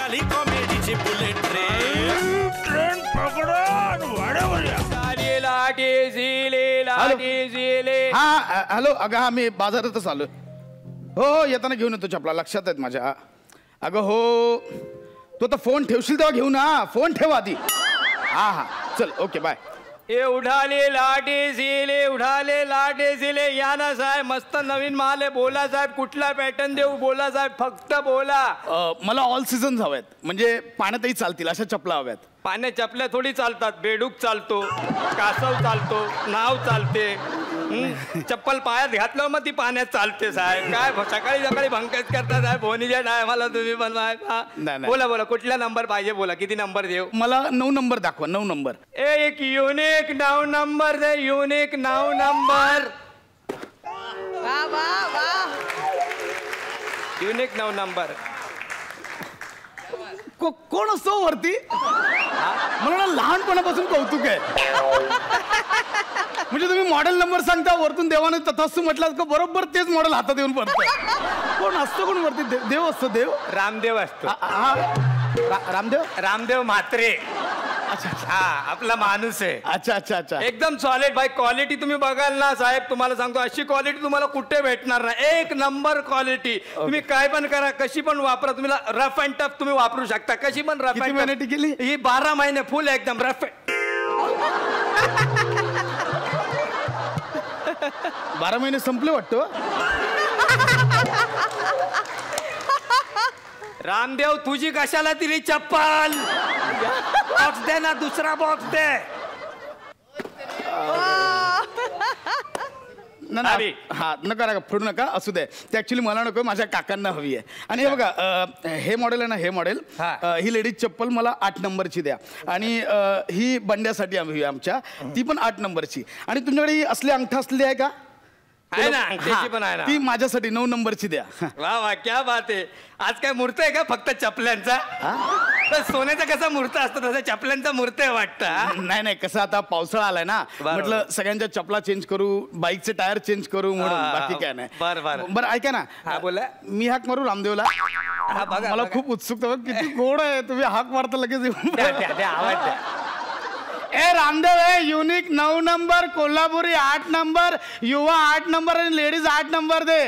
निघाली कॉमेडीची bullet train पकडा वाड्यावर या. हा हॅलो अगं हा मी बाजारातच आलो. हो येताना घेऊन येतो चपला लक्षात आहेत माझ्या. अगं हो तू आता फोन ठेवशील तेव्हा घेऊ ना. फोन ठेव आधी. हा हा चल ओके बाय. ए उठाले लाटे झिले उठाले लाटे झिले या ना साहेब मस्त नवीन माल आहे. बोला साहेब कुठला पॅटर्न देऊ बोला साहेब फक्त बोला. मला ऑल सीझन्स हव्यात म्हणजे पाण्यातही चालतील अशा चपला हव्यात. पाण्यात चपल्या थोडी चालतात. बेडूक चालतो कासव चालतो नाव चालते. चप्पल पायात घातलं मग ती पाण्यात चालते साहेब. काय सकाळी सकाळी भंकच करता साहेब. फोनीच्या टायमाला तुम्ही पण बोला बोला कुठला नंबर पाहिजे बोला. किती नंबर देऊ. मला 9 नंबर दाखवा. 9 नंबर. एक युनिक 9 नंबर दे. Unique 9 number. वा वा वा. Unique 9 number. कोण असतो वरती. मला ना लहानपणापासून कौतुक आहे. म्हणजे तुम्ही मॉडेल नंबर सांगता वरतून देवाने तथास्तु म्हटलं का बरोबर तेच मॉडेल हातात येऊन पडतं. कोण असतो कोण वरती. देव असतो. देव रामदेव असतो. रामदेव. रामदेव म्हात्रे. अच्छा हा आपला माणूस आहे. अच्छा अच्छा अच्छा. एकदम सॉलिड भाई. क्वालिटी तुम्ही बघाल ना साहेब तुम्हाला सांगतो अशी क्वालिटी तुम्हाला कुठे भेटणार नाही. एक नंबर क्वालिटी. तुम्ही काय पण करा कशी पण वापरा. तुम्ही रफ अँड टफ तुम्ही वापरू शकता कशी पण. रफ किती महिने टिकली ही 12 महिने फुल एकदम रफ. 12 महिने संपले वाटतं. रामदेव तुझी कशाला दिली चप्पल. बॉक्स दे ना दुसरा बॉक्स दे. हा नका नका फोडू नका असू दे. ते ऍक्च्युली मला नको माझ्या काकांना हवी आहे. आणि हे बघा हे मॉडेल आहे ना हे मॉडेल. ही लेडीज चप्पल मला 8 नंबरची द्या. आणि ही बंड्यासाठी हवी आमच्या ती पण 8 नंबरची. आणि तुमच्याकडे असले अंगठा असलेली आहे का. आहे ना अंगठ्याची पण आहे ना. ती माझ्यासाठी 9 नंबरची द्या. वा वा क्या बात आहे. आज काय मूर्त आहे का फक्त चपल्यांचा. सोन्याचा कसा मूर्त असतो तसा चपल्यांचा मूर्त आहे वाटतं. नाही नाही कसं आता पावसाळा आलाय ना म्हटलं सगळ्यांच्या चपला चेंज करू बाईकचे टायर चेंज करू म्हणून बाकी काय नाही. बरं ऐका ना बोला. मी हाक मारू रामदेवला. मला खूप उत्सुकता किती गोड आहे. तुम्ही हाक मारता लगेच येऊन. आवाज ए रामदेव आहे युनिक 9 नंबर कोल्हापुरी 8 नंबर युवा 8 नंबर आणि लेडीज 8 नंबर दे.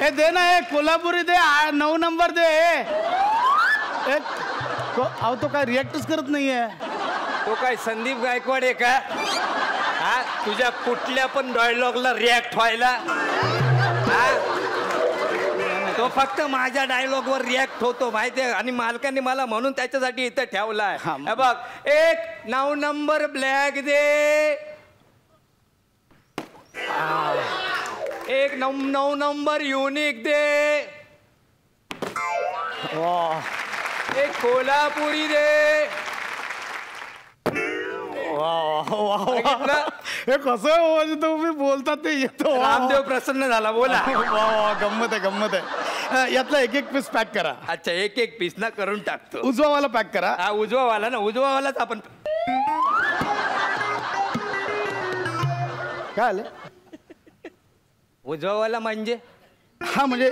ए दे ना कोल्हापुरी दे 9 नंबर दे. अहो तो काय रिॲक्टच करत नाहीये. तो काय संदीप गायकवाड आहे का. हा तुझ्या कुठल्या पण डायलॉगला रिॲक्ट व्हायला. तो फक्त माझ्या डायलॉग वर रिॲक्ट होतो माहितीये. आणि मालकाने मला म्हणून त्याच्यासाठी इथं ठेवलाय. बघ एक 9 नंबर ब्लॅक दे. एक 9 नंबर युनिक दे. एक कोल्हापुरी दे. हे कसं तुम्ही बोलतात ते येतो. रामदेव प्रसन्न झाला बोला. गंमत आहे गंमत आहे. यातला एक पीस पॅक करा. अच्छा एक पीस ना करून टाकतो. उजवावाला पॅक करा. हा उजवावाला ना उजवावालाच आपण. काय आलं उजवावाला म्हणजे. हा म्हणजे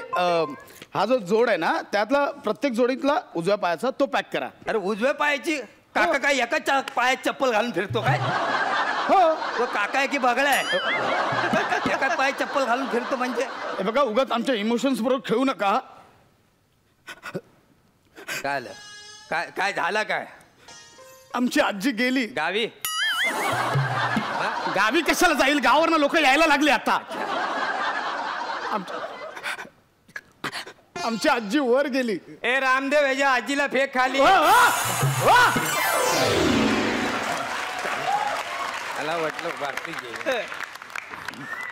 हा जो जोड आहे ना त्यातला प्रत्येक जोडीतला उजव्या पायाचा तो पॅक करा. अरे उजव्या पायाची काका काय एका पायात चप्पल घालून फिरतो काय. हो तो काका आहे की बगळा आहे. एका पायात चप्पल घालून फिरतो म्हणजे. हे बघा उगाच आमच्या इमोशन्स बरोबर खेळू नका. काय काय झालं काय. आमची आजी गेली गावी. गावी कशाला जाईल गावावरनं लोक यायला लागले आता. आमची आजी वर गेली. ए रामदेव ह्याच्या आजीला फेक खाली. मला वाटलं बाकी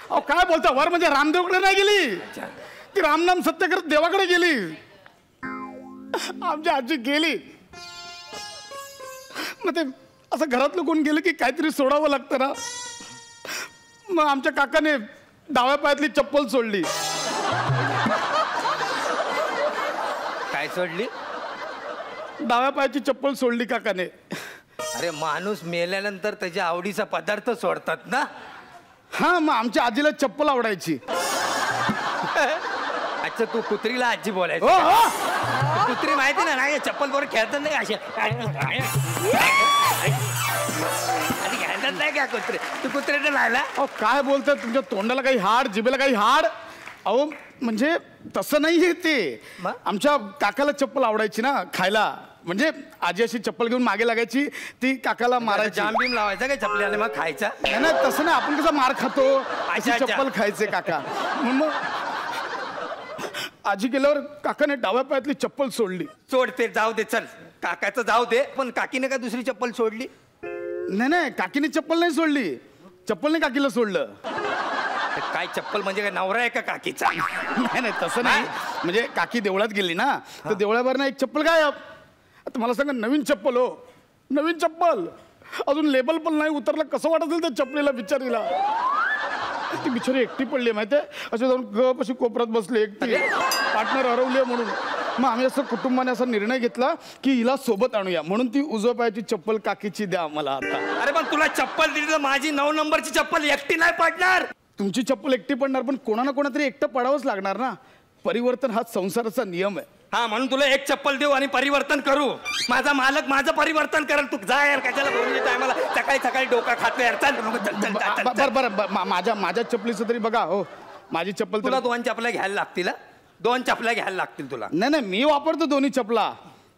अहो काय बोलता वर म्हणजे रामदेवकडे नाही गेली. ती रामनाम सत्य करत देवाकडे गेली. आमची आजी गेली. मग ते असं घरातलं कोण गेलं की काहीतरी सोडावं लागतं ना. मग आमच्या काकाने डाव्या पायातली चप्पल सोडली. काय सोडली. डाव्या पायाची चप्पल सोडली काकाने. अरे माणूस मेल्यानंतर त्याच्या आवडीचा पदार्थ सोडतात ना. हा मग आमच्या आजीला चप्पल आवडायची. अच्छा तू कुत्रीला आजी बोलायचं हो हो कुत्री माहिती ना नाही चप्पल बरोबर खेळतात नाही असे आणि खेळतात नाही का कुत्रे तू कुत्र्याने लागला अहो काय बोलताय तुमच्या तोंडाला काही हाड जिभेला काही हाड अहो म्हणजे तसं नाहीये ते मग? आमच्या काकाला चप्पल आवडायची ना खायला म्हणजे आजी अशी चप्पल घेऊन मागे लागायची ती काकाला मारायची जाम बिम लावायचा काय चपल्याने मग खायचा नाही नाही, तसं नाही आपण कसं मार खातो अशी अच्छा. चप्पल खायचे काका मग आजी गेल्यावर काकाने डाव्या पायातली चप्पल सोडली सोडते जाऊ दे चल काकाचं जाऊ दे पण काकीने का दुसरी चप्पल सोडली नाही नाही काकीने चप्पल नाही सोडली चप्पलने काकीला सोडलं काय चप्पल म्हणजे काय नवरा आहे का काकीचा नाही नाही तसं नाही म्हणजे काकी देवळात गेली ना तर देवळावर ना एक चप्पल गायब आता मला सांगा नवीन चप्पल हो नवीन चप्पल अजून लेबल पण नाही उतरलं कसं वाटत असेल त्या चपलीला बिचारीला ती बिचारी एकटी पडली माहितीये अशी जाऊन गप अशी कोपऱ्यात बसली एकटी पार्टनर हरवली म्हणून मग आम्ही असं कुटुंबाने असा निर्णय घेतला की हिला सोबत आणूया म्हणून ती उजव्या पायाची चप्पल काकीची द्या आम्हाला आता अरे पण तुला चप्पल दिली तर माझी 9 नंबरची चप्पल एकटी नाही पडणार तुमची चप्पल एकटी पडणार पण कोणा ना कोणातरी एकटं पडावंच लागणार ना परिवर्तन हा संसाराचा नियम आहे हा म्हणून तुला एक चप्पल देऊ आणि परिवर्तन करू माझा मालक माझं परिवर्तन करेल तू जा यार कशाला बोलून टायमाला सकाळी सकाळी डोका खातो यार चल चल, चल, चल, चल. बरं माझ्या चपलीचं तरी बघा हो माझी चप्पल तुला तर- 2 चपल्या घ्यायला लागतील 2 चपल्या घ्यायला लागतील तुला नाही नाही मी वापरतो दोन्ही चपला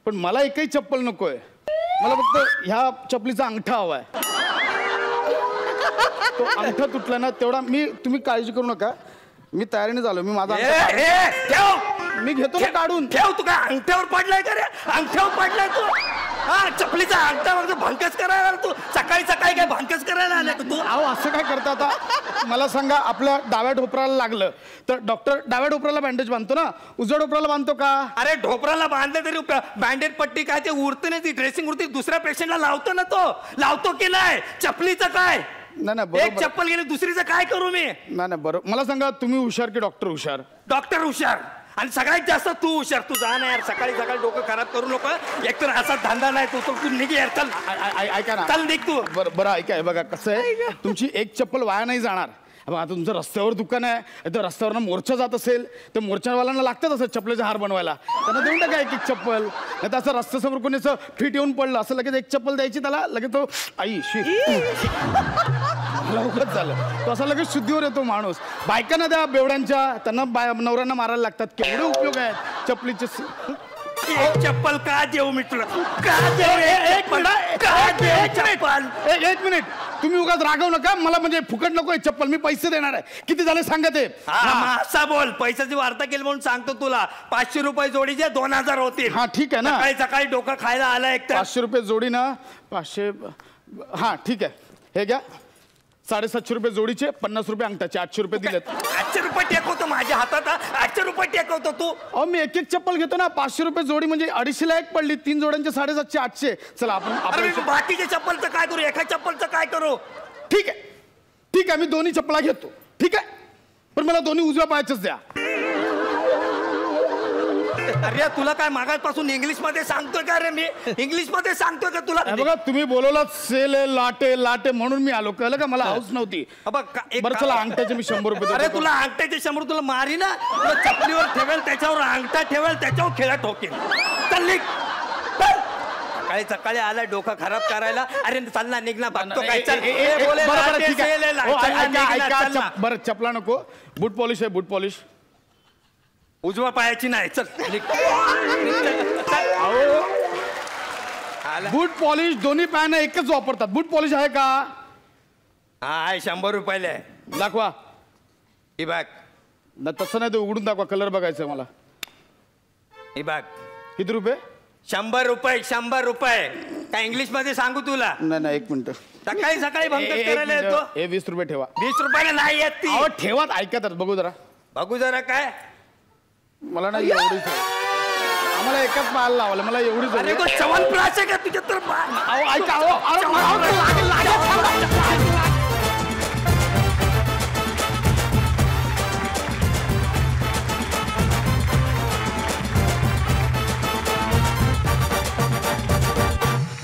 पण मला एकही चप्पल नकोय मला फक्त ह्या चपलीचा अंगठा हवाय तो अंगठा तुटला ना तेवढा तुम्ही काळजी करू नका मी तयारीने झालो मी माझा अंगठा- ठेव मी घेतो ना काढून ठेव तू काय अंगठ्यावर पडलाय का रे अंगठ्यावर पडलाय तू हा चपलीचा अंगठा वगैरे भांकस करायला तू सकाळी सकाळी काय भांकस करायला आला का तू अहो असं काय करता आता मला सांगा आपल्या डाव्या ढोपराला लागलं तर डॉक्टर डाव्या ढोपराला बँडेज बांधतो ना उजव्या ढोपराला बांधतो का अरे ढोपराला बांधलं तरी बँडेज पट्टी काय ते उरते नाही ती ड्रेसिंग उरते दुसऱ्या पेशंटला लावतो ना तो लावतो की नाही चपलीचं काय नाही नाही एक बरोबर चप्पल गेली दुसरीचं काय करू मी नाही नाही बरोबर मला सांगा तुम्ही हुशार की डॉक्टर हुशार डॉक्टर हुशार आणि सगळ्यात जास्त तू हुशार तू जा ना यार सकाळी सकाळी डोकं खराब करू नको एकतर असा धंदा नाही तू तू निघ यार चल ऐका ना चल निघ तू बरं ऐका हे बघा कसं आहे तुमची एक चप्पल वाया नाही जाणार आता तुमचं रस्त्यावर दुकान आहे तर रस्त्यावरनं मोर्चा जात असेल तर मोर्चावाल्यांना लागतात असं चपलेचा हार बनवायला त्यांना देऊन टाका एक चप्पल नाही तर असं रस्त्यासमोर कोणी असं फिट येऊन पडलं असं लगेच एक चप्पल द्यायची त्याला लगेच तो आई लवकरच झालं तो असा लगेच शुद्धीवर येतो माणूस बायकांना द्या बेवड्यांच्या त्यांना नवऱ्यांना मारायला लागतात केवढे उपयोग आहेत चपलीचे एक चप्पल का देऊ मी तुला का देऊ एक मिनिट तुम्ही उगाच रागवू नका मला म्हणजे फुकट नको चप्पल मी पैसे देणार आहे किती झाले सांगा ते असा बोल पैशाची वार्ता केली म्हणून सांगतो तुला 500 रुपये जोडीचे 2000 होतील हा ठीक आहे ना सकाळी सकाळी डोकं खायला आला एक तर 500 रुपये जोडी ना 500 हा ठीक आहे हे घ्या 750 रुपये जोडीचे 50 रुपये अंगठाचे 800 रुपये दिलेत 800 रुपये टेकवतो माझ्या हातात 800 रुपये टेकवतो तू अहो मी एक चप्पल घेतो ना 500 रुपये जोडी म्हणजे 250ला एक पडली 3 जोड्यांचे 750 800 चला अरे आपण बाकीच्या चप्पलचं काय करू एका चप्पलचं काय करू ठीक आहे मी दोन्ही चप्पला घेतो ठीक आहे पण मला दोन्ही उजव्या पायाच्याच द्या अरे तुला काय मागासपासून इंग्लिश मध्ये सांगतोय का रे मी इंग्लिश मध्ये सांगतोय का तुला बघा तुम्ही बोलवला सेल लाटे लाटे म्हणून मी आलो कळलं का मला हाऊस नव्हती बरं चला अंगठ्याचे मी 100 रुपये अरे देतो. तुला अंगठ्याचे 100 तुला मारी ना तुला चपलीवर ठेवेल त्याच्यावर अंगठा ठेवेल त्याच्यावर खेळा ठोकेल चल निघ सकाळी सकाळी आला डोकं खराब करायला अरे चल ना निघ ना बघतो काय चल बरं, ठीक आहे. हो, ऐका, बरं चपला नको बूट पॉलिश आहे बूट पॉलिश उजवा पायाची नाही चल निघ. बूट पॉलिश दोन्ही पायानं एकच वापरतात बूट पॉलिश आहे का हा आहे 100 रुपयाला आहे दाखवा ही बघ ना तसं नाही ते उघडून दाखवा कलर बघायचा मला ही बघ किती रुपये 100 रुपये 100 रुपये काय इंग्लिश मध्ये सांगू तुला नाही एक मिनिट सकाळी सकाळी भंकट करायला येतो हे 20 रुपये ठेवा 20 रुपयाला नाही येत ती अहो ठेवा ऐका तर बघू जरा बघू जरा काय मला नाही एवढीच आम्हाला एकाच पाहायला लावलं मला एवढीच अरे तो चवनप्राश आहे का तुझ्या तर अहो ऐका लागेल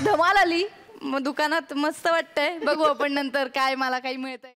धमाल आली मग दुकानात मस्त वाटतंय बघू आपण नंतर काय मला काही मिळतंय